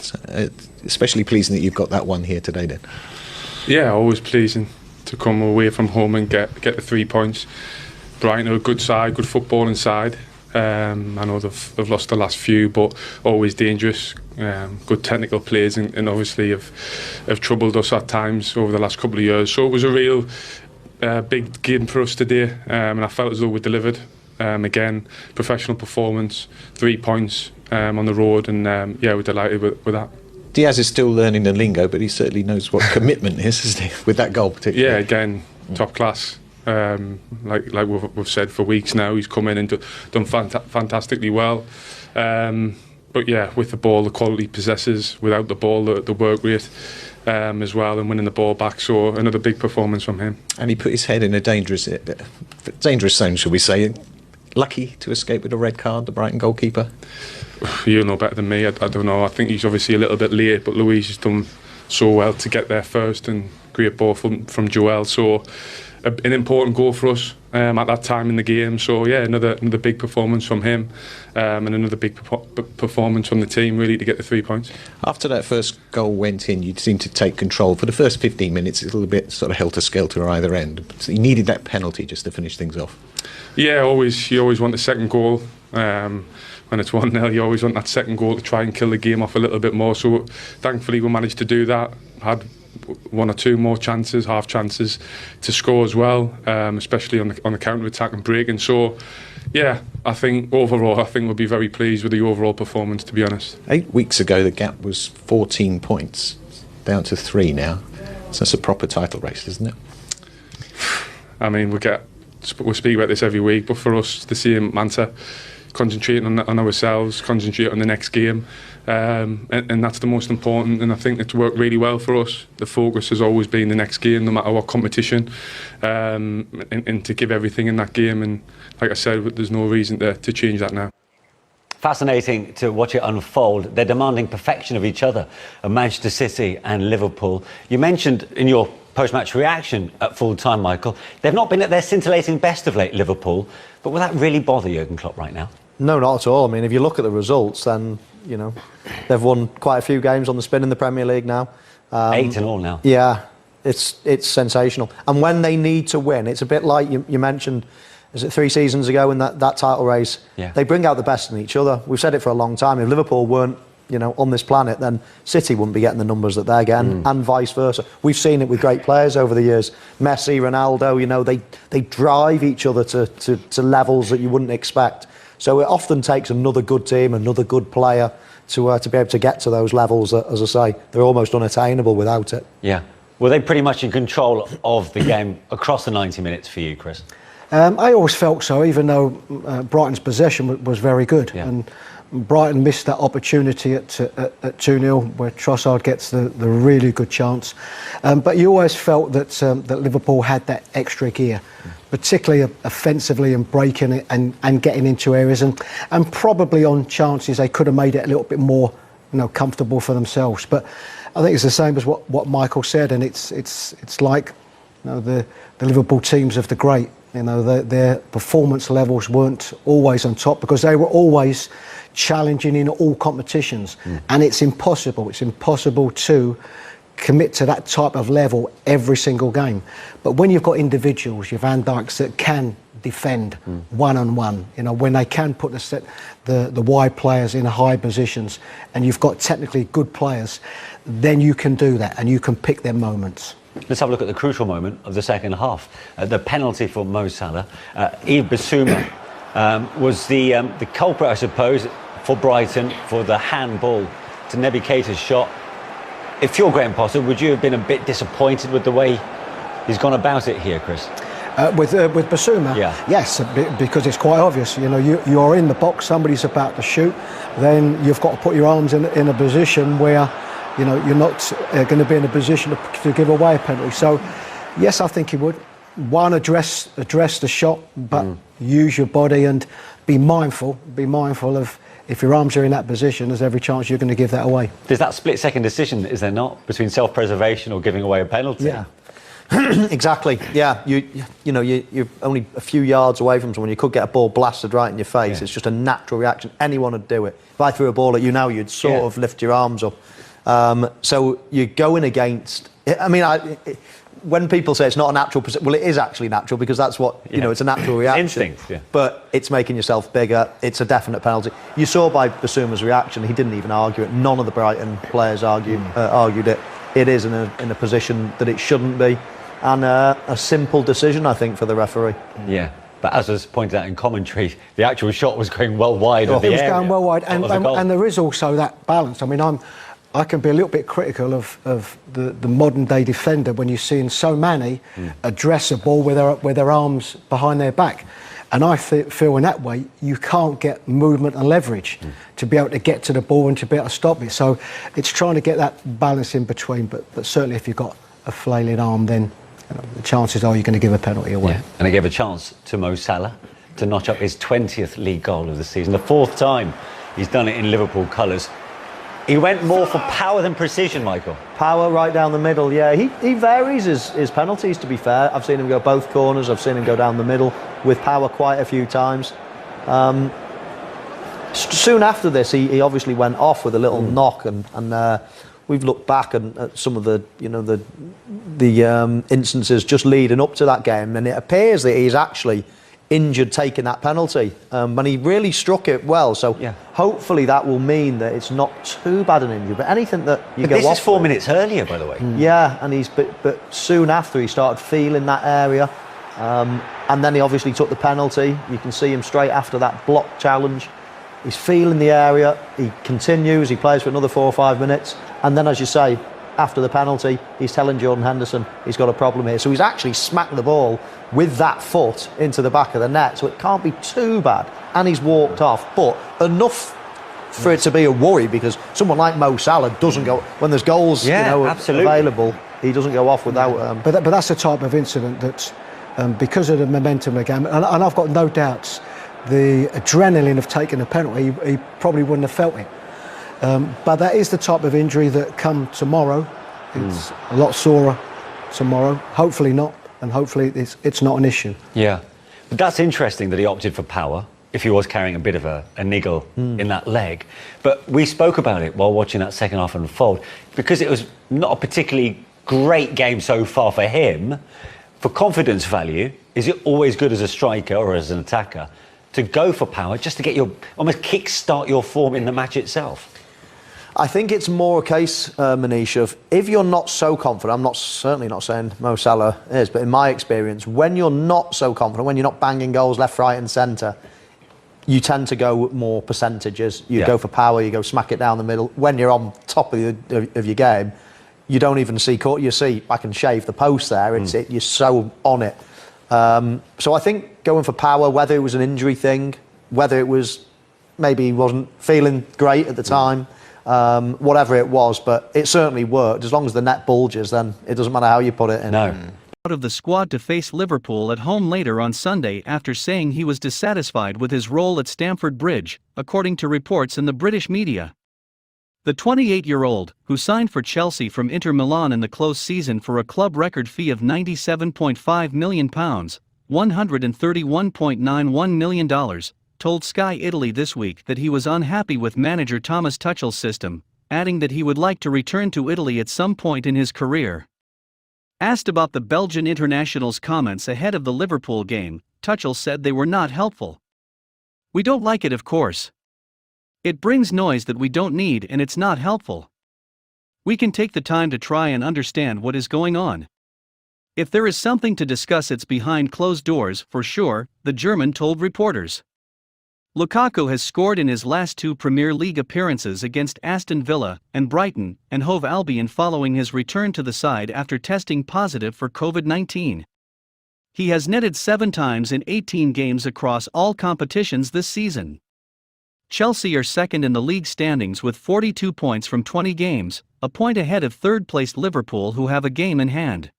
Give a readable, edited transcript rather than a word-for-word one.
So, especially pleasing that you've got that one here today then. Yeah, always pleasing to come away from home and get the 3 points. Brighton are a good side, good footballing side. I know they've lost the last few, but always dangerous. Good technical players, and obviously have troubled us at times over the last couple of years. So it was a real big game for us today, and I felt as though we delivered. Again, professional performance, 3 points on the road, and yeah, we're delighted with that. Diaz is still learning the lingo, but he certainly knows what commitment is, isn't he, with that goal particularly? Yeah, again, top class. Like we've said for weeks now, he's come in and done fantastically well. But yeah, with the ball, the quality he possesses. Without the ball, the work rate as well, and winning the ball back. So another big performance from him. And he put his head in a dangerous zone, shall we say. Lucky to escape with a red card, the Brighton goalkeeper. You'll know better than me. I don't know. I think he's obviously a little bit late, but Luis has done so well to get there first, and great ball from Joel. So an important goal for us at that time in the game. So yeah, another big performance from him, and another big performance from the team, really, to get the 3 points. After that first goal went in, you seemed to take control. For the first 15 minutes, it's a little bit sort of helter-skelter either end. So you needed that penalty just to finish things off. Yeah, you always want the second goal. When it's 1-0, you always want that second goal to try and kill the game off a little bit more. So thankfully we managed to do that. Had one or two more chances, half chances to score as well, especially on the counter-attack and breaking. So yeah, I think overall, we'll be very pleased with the overall performance, to be honest. 8 weeks ago the gap was 14 points, down to 3 now. So that's a proper title race, isn't it? I mean, we speak about this every week, but for us, the same mantra: concentrating on ourselves, concentrate on the next game, and that's the most important. And I think it's worked really well for us. The focus has always been the next game, no matter what competition, and to give everything in that game. And like I said, there's no reason to change that now. Fascinating to watch it unfold. They're demanding perfection of each other, Manchester City and Liverpool. You mentioned in your post-match reaction at full time, Michael, they've not been at their scintillating best of late, Liverpool, but will that really bother Jurgen Klopp right now? No, not at all. I mean, if you look at the results, then, you know, they've won quite a few games on the spin in the Premier League now. 8 in all now. Yeah, it's sensational. And when they need to win, it's a bit like you mentioned, is it 3 seasons ago in that title race? Yeah. They bring out the best in each other. We've said it for a long time. If Liverpool weren't, you know, on this planet, then City wouldn't be getting the numbers that they're getting, and vice versa. We've seen it with great players over the years. Messi, Ronaldo, you know, they drive each other to levels that you wouldn't expect. So it often takes another good team, another good player to be able to get to those levels that, as I say, they're almost unattainable without it. Yeah. Were they pretty much in control of the game across the 90 minutes for you, Chris? I always felt so, even though Brighton's possession was very good. Yeah. And Brighton missed that opportunity at 2-0 where Trossard gets the really good chance. But you always felt that Liverpool had that extra gear, particularly offensively and breaking it and getting into areas. And probably on chances they could have made it a little bit more, you know, comfortable for themselves. But I think it's the same as what Michael said, and it's like, you know, the Liverpool teams of the great. You know, their performance levels weren't always on top because they were always challenging in all competitions, and it's impossible to commit to that type of level every single game. But when you've got individuals, your Van Dijks, that can defend one-on-one, you know, when they can put the wide players in high positions, and you've got technically good players, then you can do that and you can pick their moments. Let's have a look at the crucial moment of the second half. The penalty for Mo Salah. Yves Bissouma was the culprit, I suppose, for Brighton for the handball to Naby Keita's shot. If you're Graham Potter, would you have been a bit disappointed with the way he's gone about it here, Chris? With Bissouma? Yeah. Yes, because it's quite obvious. You know, you're in the box, somebody's about to shoot, then you've got to put your arms in a position where, you know, you're not going to be in a position to give away a penalty. So, yes, I think he would. One, address the shot, but use your body and be mindful of, if your arms are in that position, there's every chance you're going to give that away. There's that split-second decision, is there not, between self-preservation or giving away a penalty? Yeah. Exactly. Yeah, you're only a few yards away from someone. You could get a ball blasted right in your face. Yeah. It's just a natural reaction. Anyone would do it. If I threw a ball at you now, you'd sort of lift your arms up. So you're going against. I mean, when people say it's not a natural position, well, it is actually natural because that's what it's a natural reaction. Instinct. Yeah. But it's making yourself bigger. It's a definite penalty. You saw by Bissouma's reaction, he didn't even argue it. None of the Brighton players argued it. It is in a position that it shouldn't be. And a simple decision, I think, for the referee. Yeah, but as was pointed out in commentary, the actual shot was going well wide of the area. It was going well wide, and there is also that balance. I mean, I can be a little bit critical of the modern day defender when you're seeing so many address a ball with their arms behind their back. And I feel in that way you can't get movement and leverage to be able to get to the ball and to be able to stop it. So it's trying to get that balance in between. But certainly if you've got a flailing arm, then the chances are you're going to give a penalty away. Yeah. And they gave a chance to Mo Salah to notch up his 20th league goal of the season, the 4th time he's done it in Liverpool colours. He went more for power than precision, Michael. Power right down the middle, yeah. He varies his penalties, to be fair. I've seen him go both corners, I've seen him go down the middle with power quite a few times. Soon after this, he obviously went off with a little knock, and we've looked back at some of the instances just leading up to that game, and it appears that he's actually injured taking that penalty, and he really struck it well. So hopefully that will mean that it's not too bad an injury. But anything that you go off. This is 4 minutes earlier, by the way. Yeah, and but soon after he started feeling that area, and then he obviously took the penalty. You can see him straight after that block challenge. He's feeling the area. He continues. He plays for another 4 or 5 minutes, and then, as you say, after the penalty, he's telling Jordan Henderson he's got a problem here. So he's actually smacked the ball with that foot into the back of the net. So it can't be too bad. And he's walked off. But enough for it to be a worry, because someone like Mo Salah doesn't go... When there's goals available, he doesn't go off without... But that's the type of incident that, because of the momentum of the game, and I've got no doubts, the adrenaline of taking a penalty, he probably wouldn't have felt it. But that is the type of injury that come tomorrow. It's a lot sorer tomorrow. Hopefully not, and hopefully it's not an issue. Yeah, but that's interesting that he opted for power, if he was carrying a bit of a niggle in that leg. But we spoke about it while watching that second half unfold, because it was not a particularly great game so far for him. For confidence value, is it always good as a striker or as an attacker to go for power just to get almost kick-start your form in the match itself? I think it's more a case, Manish, of if you're not so confident, I'm certainly not saying Mo Salah is, but in my experience, when you're not so confident, when you're not banging goals left, right and centre, you tend to go more percentages. You go for power, you go smack it down the middle. When you're on top of your game, you don't even see you see, I can shave the post there. You're so on it. So I think going for power, whether it was an injury thing, whether it was maybe he wasn't feeling great at the time, whatever it was, but it certainly worked. As long as the net bulges, then it doesn't matter how you put it in. No. Out of the squad to face Liverpool at home later on Sunday after saying he was dissatisfied with his role at Stamford Bridge, according to reports in the British media. The 28-year-old, who signed for Chelsea from Inter Milan in the close season for a club record fee of £97.5 million, $131.91 million, told Sky Italy this week that he was unhappy with manager Thomas Tuchel's system, adding that he would like to return to Italy at some point in his career. Asked about the Belgian international's comments ahead of the Liverpool game, Tuchel said they were not helpful. "We don't like it, of course. It brings noise that we don't need, and it's not helpful. We can take the time to try and understand what is going on. If there is something to discuss, it's behind closed doors, for sure," the German told reporters. Lukaku has scored in his last 2 Premier League appearances against Aston Villa and Brighton and Hove Albion following his return to the side after testing positive for COVID-19. He has netted 7 times in 18 games across all competitions this season. Chelsea are second in the league standings with 42 points from 20 games, a point ahead of third-placed Liverpool, who have a game in hand.